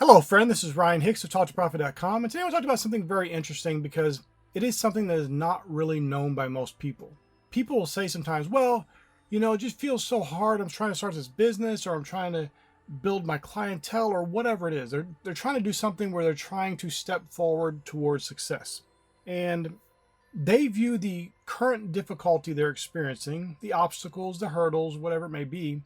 Hello, friend. This is Ryan Hicks of TalkToProfit.com, and today we'll talk about something very interesting because it is something that is not really known by most people. People will say sometimes, well, it just feels so hard. I'm trying to start this business, or I'm trying to build my clientele, or whatever it is. They're trying to do something where they're trying to step forward towards success. And they view the current difficulty they're experiencing, the obstacles, the hurdles, whatever it may be,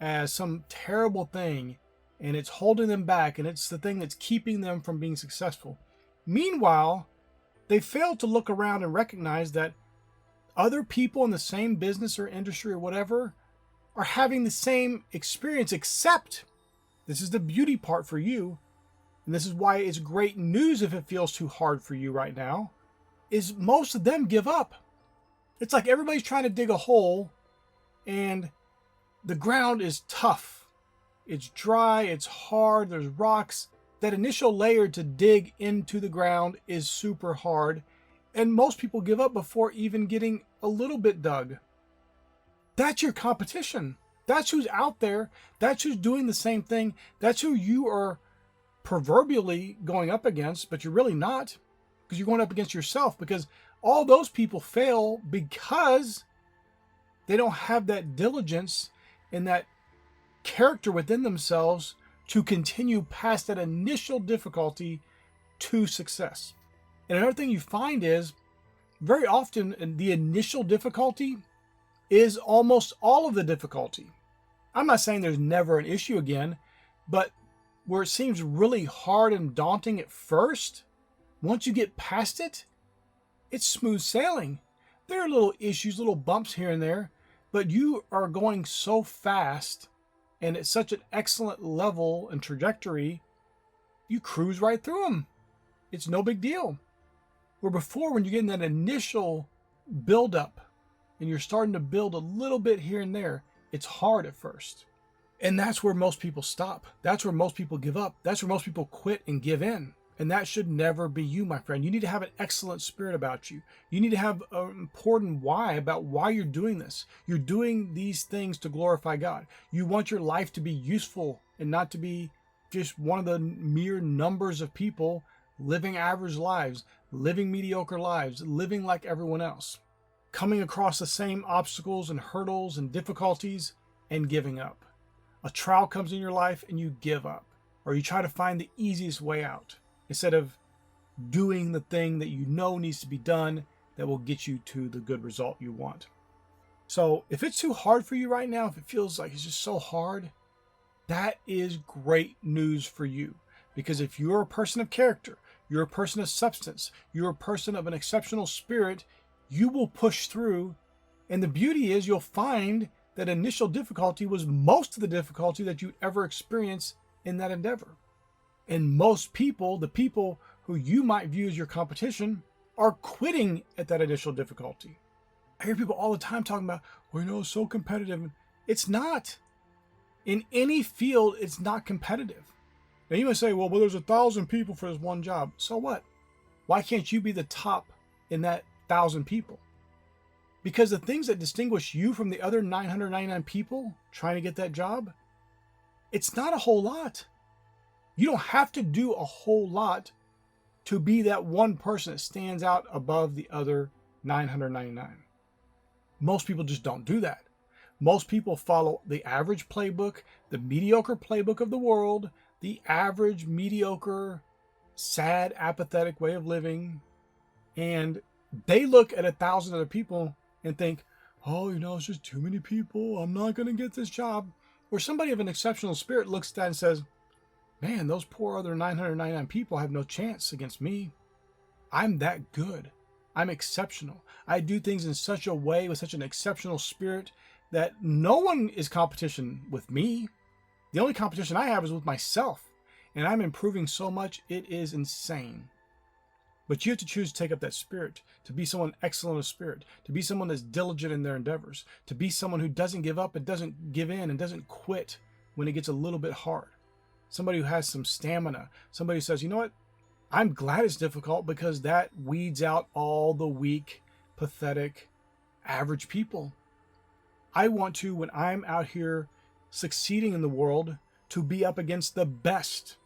as some terrible thing, and it's holding them back, and it's the thing that's keeping them from being successful. Meanwhile, they fail to look around and recognize that other people in the same business or industry or whatever are having the same experience, except this is the beauty part for you, and this is why it's great news if it feels too hard for you right now, is most of them give up. It's like everybody's trying to dig a hole, and the ground is tough. It's dry, it's hard, there's rocks. That initial layer to dig into the ground is super hard, and most people give up before even getting a little bit dug. That's your competition. That's who's out there. That's who's doing the same thing. That's who you are proverbially going up against, but you're really not, because you're going up against yourself, because all those people fail because they don't have that diligence and that character within themselves to continue past that initial difficulty to success. And another thing you find is very often the initial difficulty is almost all of the difficulty. I'm not saying there's never an issue again, but where it seems really hard and daunting at first, once you get past it, it's smooth sailing. There are little issues, little bumps here and there, but you are going so fast and at such an excellent level and trajectory, you cruise right through them. It's no big deal. Where before, when you're getting that initial buildup and you're starting to build a little bit here and there, it's hard at first. And that's where most people stop. That's where most people give up. That's where most people quit and give in. And that should never be you, my friend. You need to have an excellent spirit about you. You need to have an important why about why you're doing this. You're doing these things to glorify God. You want your life to be useful and not to be just one of the mere numbers of people living average lives, living mediocre lives, living like everyone else, coming across the same obstacles and hurdles and difficulties and giving up. A trial comes in your life and you give up, or you try to find the easiest way out, instead of doing the thing that you know needs to be done that will get you to the good result you want. So if it's too hard for you right now, if it feels like it's just so hard, that is great news for you. Because if you're a person of character, you're a person of substance, you're a person of an exceptional spirit, you will push through. And the beauty is you'll find that initial difficulty was most of the difficulty that you'd ever experience in that endeavor. And most people, the people who you might view as your competition, are quitting at that initial difficulty. I hear people all the time talking about, well, it's so competitive. It's not. In any field, it's not competitive. Now you might say, well, there's 1,000 people for this one job. So what? Why can't you be the top in that 1,000 people? Because the things that distinguish you from the other 999 people trying to get that job, it's not a whole lot. You don't have to do a whole lot to be that one person that stands out above the other 999. Most people just don't do that. Most people follow the average playbook, the mediocre playbook of the world, the average, mediocre, sad, apathetic way of living. And they look at 1,000 other people and think, oh, it's just too many people. I'm not going to get this job. Or somebody of an exceptional spirit looks at that and says, man, those poor other 999 people have no chance against me. I'm that good. I'm exceptional. I do things in such a way with such an exceptional spirit that no one is competition with me. The only competition I have is with myself. And I'm improving so much, it is insane. But you have to choose to take up that spirit, to be someone excellent of spirit, to be someone that's diligent in their endeavors, to be someone who doesn't give up and doesn't give in and doesn't quit when it gets a little bit hard. Somebody who has some stamina. Somebody who says, you know what? I'm glad it's difficult because that weeds out all the weak, pathetic, average people. I want to, when I'm out here succeeding in the world, to be up against the best.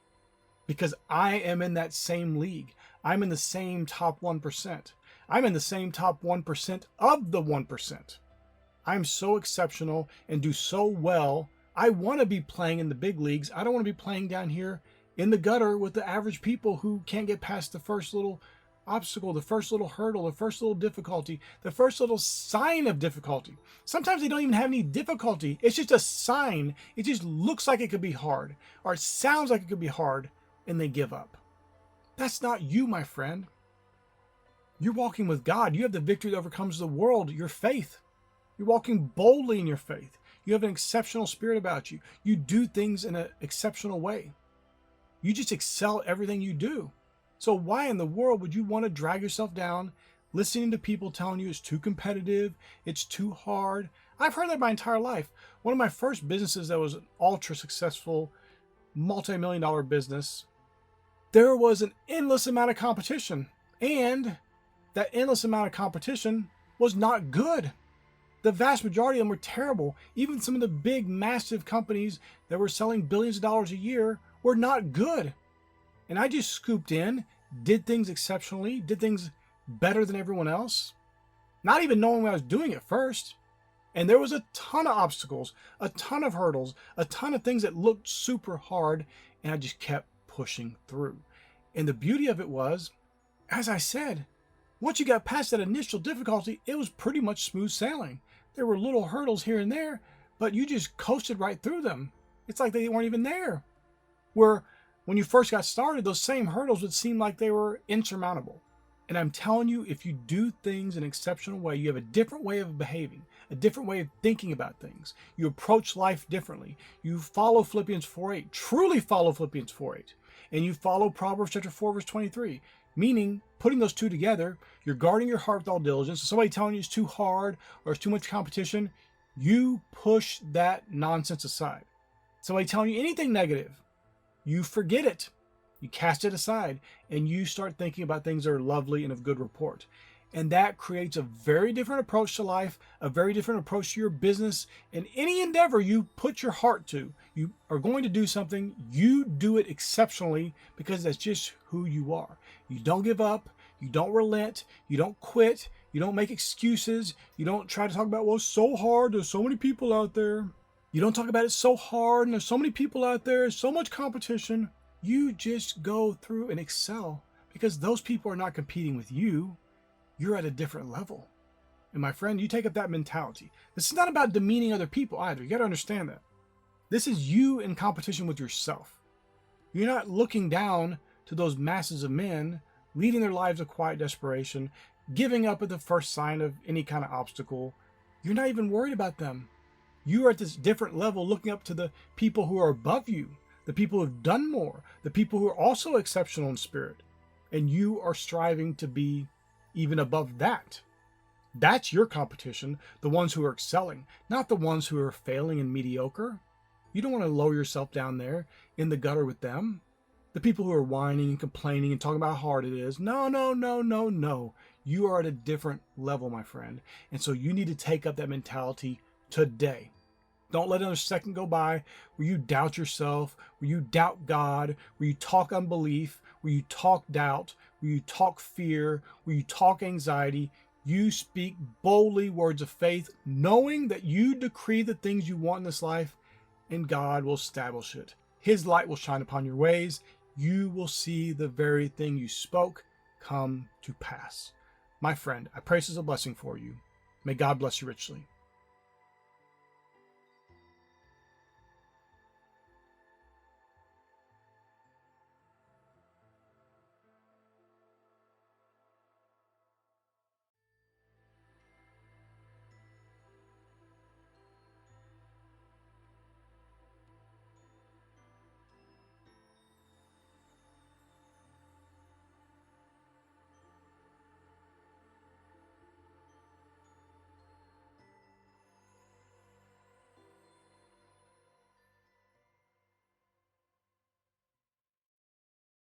because I am in that same league. I'm in the same top 1%. I'm in the same top 1% of the 1%. I'm so exceptional and do so well. I want to be playing in the big leagues. I don't want to be playing down here in the gutter with the average people who can't get past the first little obstacle, the first little hurdle, the first little difficulty, the first little sign of difficulty. Sometimes they don't even have any difficulty. It's just a sign. It just looks like it could be hard, or it sounds like it could be hard, and they give up. That's not you, my friend. You're walking with God. You have the victory that overcomes the world, your faith. You're walking boldly in your faith. You have an exceptional spirit about you. You do things in an exceptional way. You just excel at everything you do. So why in the world would you want to drag yourself down listening to people telling you it's too competitive, it's too hard? I've heard that my entire life. One of my first businesses that was an ultra successful, multi-million-dollar business, there was an endless amount of competition. And that endless amount of competition was not good. The vast majority of them were terrible. Even some of the big, massive companies that were selling billions of dollars a year were not good. And I just scooped in, did things exceptionally, did things better than everyone else, not even knowing what I was doing at first. And there was a ton of obstacles, a ton of hurdles, a ton of things that looked super hard, and I just kept pushing through. And the beauty of it was, as I said, once you got past that initial difficulty, it was pretty much smooth sailing. There were little hurdles here and there, but you just coasted right through them. It's like they weren't even there. Where when you first got started, those same hurdles would seem like they were insurmountable. And I'm telling you, if you do things in an exceptional way, you have a different way of behaving, a different way of thinking about things. You approach life differently. You follow Philippians 4:8, truly follow Philippians 4:8. And you follow Proverbs chapter 4, verse 23. Meaning, putting those two together, you're guarding your heart with all diligence. So somebody telling you it's too hard or it's too much competition, you push that nonsense aside. Somebody telling you anything negative, you forget it. You cast it aside and you start thinking about things that are lovely and of good report. And that creates a very different approach to life, a very different approach to your business, and any endeavor you put your heart to. You are going to do something, you do it exceptionally because that's just who you are. You don't give up, you don't relent, you don't quit, you don't make excuses, you don't try to talk about, well, it's so hard, there's so many people out there. You don't talk about it's so hard and there's so many people out there, so much competition. You just go through and excel because those people are not competing with you. You're at a different level. And my friend, you take up that mentality. This is not about demeaning other people either. You got to understand that. This is you in competition with yourself. You're not looking down to those masses of men leading their lives of quiet desperation, giving up at the first sign of any kind of obstacle. You're not even worried about them. You are at this different level looking up to the people who are above you, the people who have done more, the people who are also exceptional in spirit. And you are striving to be even above that. That's your competition, the ones who are excelling, not the ones who are failing and mediocre. You don't want to lower yourself down there in the gutter with them. The people who are whining and complaining and talking about how hard it is. No, no, no, no, no. You are at a different level, my friend. And so you need to take up that mentality today. Don't let another second go by where you doubt yourself, where you doubt God, where you talk unbelief, where you talk doubt, where you talk fear, where you talk anxiety. You speak boldly words of faith, knowing that you decree the things you want in this life, and God will establish it. His light will shine upon your ways. You will see the very thing you spoke come to pass. My friend, I pray this is a blessing for you. May God bless you richly.